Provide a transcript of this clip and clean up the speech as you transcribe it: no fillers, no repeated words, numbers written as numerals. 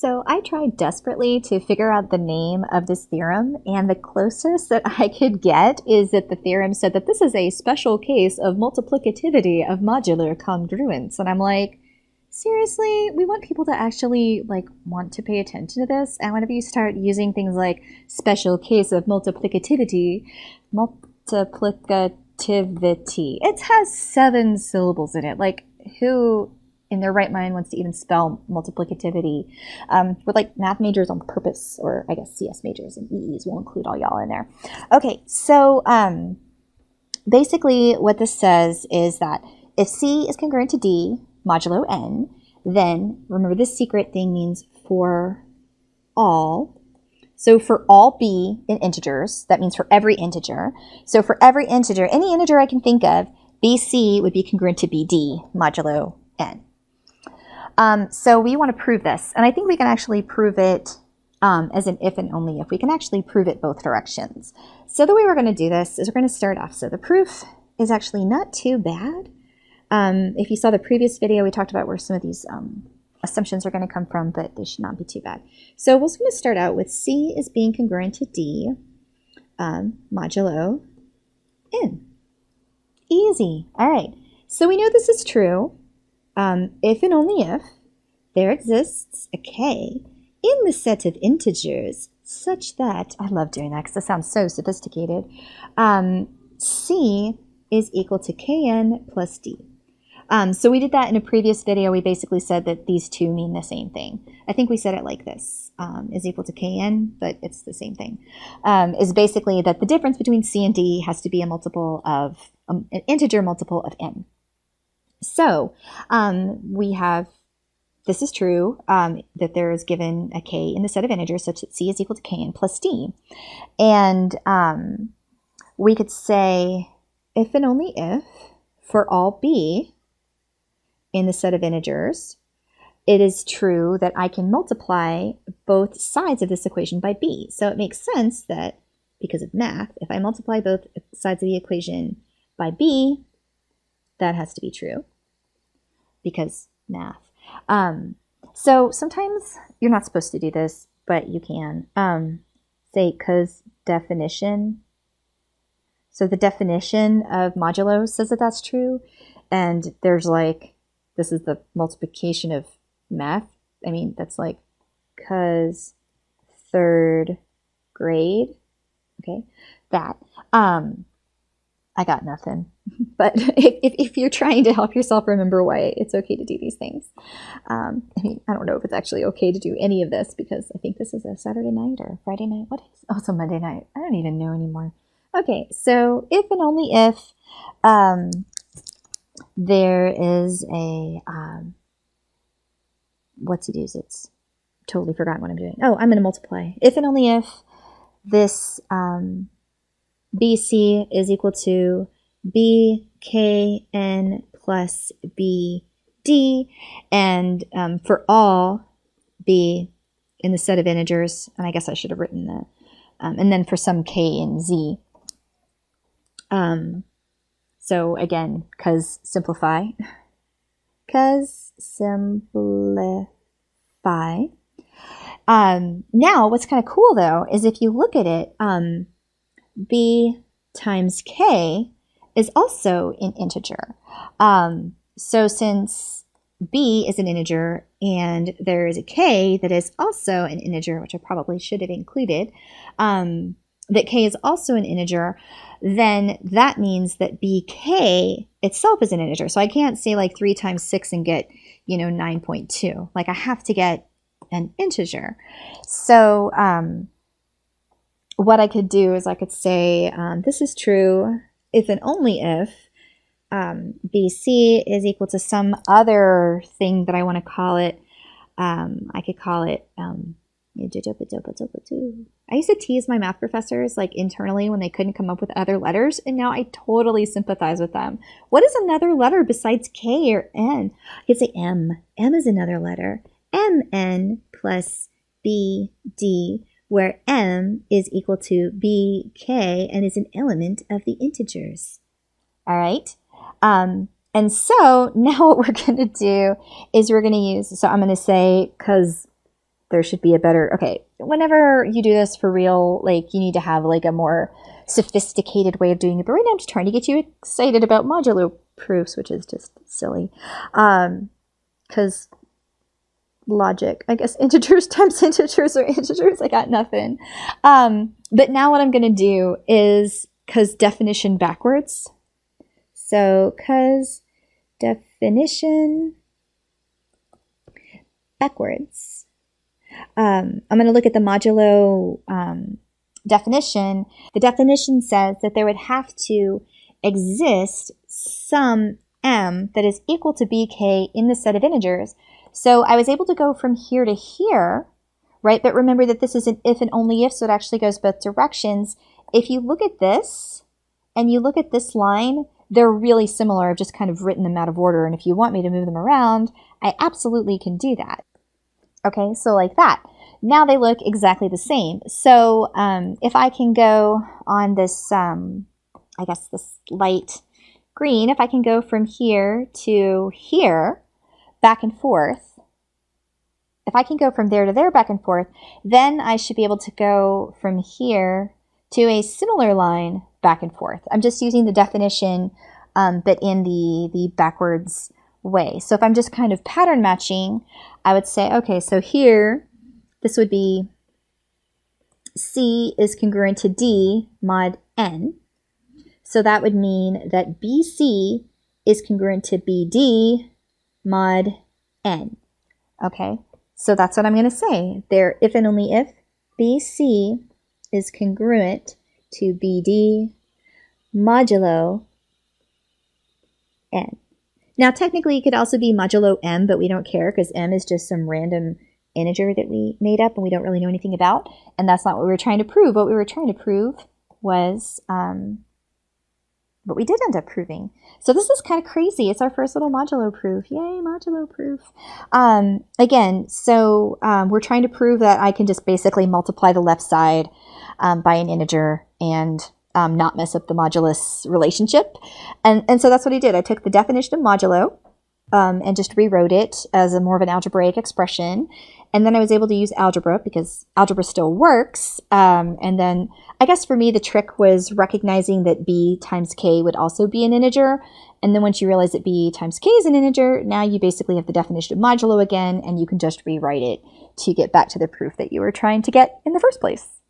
So I tried desperately to figure out the name of this theorem, and the closest that I could get is that the theorem said that this is a special case of multiplicativity of modular congruence. And I'm like, seriously, we want people to actually want to pay attention to this. And whenever you start using things like special case of multiplicativity, it has 7 syllables in it. Like, who in their right mind wants to even spell multiplicativity? We're math majors on purpose, or I guess CS majors and EEs. We'll include all y'all in there. Okay, so basically what this says is that if C is congruent to D modulo N, then remember this secret thing means for all. So for all B in integers, that means for every integer. So for every integer, any integer I can think of, BC would be congruent to BD modulo N. So we want to prove this, and I think we can actually prove it as an if and only if. We can actually prove it both directions. So the way we're going to do this is we're going to start off. So the proof is actually not too bad. If you saw the previous video, we talked about where some of these assumptions are going to come from, but they should not be too bad. So we're going to start out with C is being congruent to D modulo N. Easy. All right. So we know this is true. If and only if there exists a k in the set of integers such that, I love doing that because it sounds so sophisticated, C is equal to kn plus d. So we did that in a previous video. We basically said that these two mean the same thing. I think we said it like this, is equal to kn, but it's the same thing. Is basically that the difference between C and D has to be a multiple of, an integer multiple of n. So we have, this is true, that there is given a k in the set of integers such that C is equal to kn plus d. And we could say if and only if for all B in the set of integers, it is true that I can multiply both sides of this equation by B. So it makes sense that because of math, if I multiply both sides of the equation by B, that has to be true because math. So sometimes you're not supposed to do this, but you can. Say, because definition. So the definition of modulo says that that's true. And there's this is the multiplication of math. I mean, that's because 3rd grade. Okay, that. I got nothing. But if you're trying to help yourself remember why it's okay to do these things. I mean, I don't know if it's actually okay to do any of this because I think this is a Saturday night or Friday night. What is? Oh, it's a Monday night. I don't even know anymore. Okay, so if and only if there is a, what's it is? It's totally forgotten what I'm doing. Oh, I'm going to multiply. If and only if this BC is equal to BKN plus BD, and for all B in the set of integers, and I guess I should have written that, and then for some K and Z. So again, simplify. Now what's kind of cool though is if you look at it, B times K is also an integer. So since B is an integer and there is a K that is also an integer, which I probably should have included, that K is also an integer, then that means that BK itself is an integer. So I can't say 3 times 6 and get, 9.2. I have to get an integer. So what I could do is I could say this is true if and only if BC is equal to some other thing that I want to call it. I could call it, I used to tease my math professors internally when they couldn't come up with other letters, and now I totally sympathize with them. What is another letter besides K or N? I could say M. M is another letter. MN plus BD, where M is equal to BK and is an element of the integers. All right? And so now what we're going to do is we're going to use, so I'm going to say, because there should be a better, okay, whenever you do this for real, like you need to have like a more sophisticated way of doing it. But right now I'm just trying to get you excited about modulo proofs, which is just silly. Because logic, I guess integers times integers are integers. I got nothing. But now what I'm going to do is cause definition backwards. So cause definition backwards. I'm going to look at the modulo definition. The definition says that there would have to exist some m that is equal to bk in the set of integers. So I was able to go from here to here, right? But remember that this is an if and only if, so it actually goes both directions. If you look at this and you look at this line, they're really similar. I've just kind of written them out of order. And if you want me to move them around, I absolutely can do that. Okay, so like that. Now they look exactly the same. So if I can go on this, I guess this light green, if I can go from here to here, back and forth, if I can go from there to there back and forth, then I should be able to go from here to a similar line back and forth. I'm just using the definition, but in the backwards way. So if I'm just kind of pattern matching, I would say, okay, so here, this would be C is congruent to D mod N. So that would mean that BC is congruent to BD mod N. Okay, so that's what I'm going to say. There, if and only if BC is congruent to BD modulo N. Now, technically, it could also be modulo M, but we don't care because M is just some random integer that we made up and we don't really know anything about. And that's not what we were trying to prove. What we were trying to prove was what we did end up proving. So this is kind of crazy. It's our first little modulo proof. Yay, modulo proof. Again, so we're trying to prove that I can just basically multiply the left side by an integer and not mess up the modulus relationship. And so that's what I did. I took the definition of modulo and just rewrote it as a more of an algebraic expression. And then I was able to use algebra because algebra still works. And then I guess for me, the trick was recognizing that b times k would also be an integer. And then once you realize that b times k is an integer, now you basically have the definition of modulo again, and you can just rewrite it to get back to the proof that you were trying to get in the first place.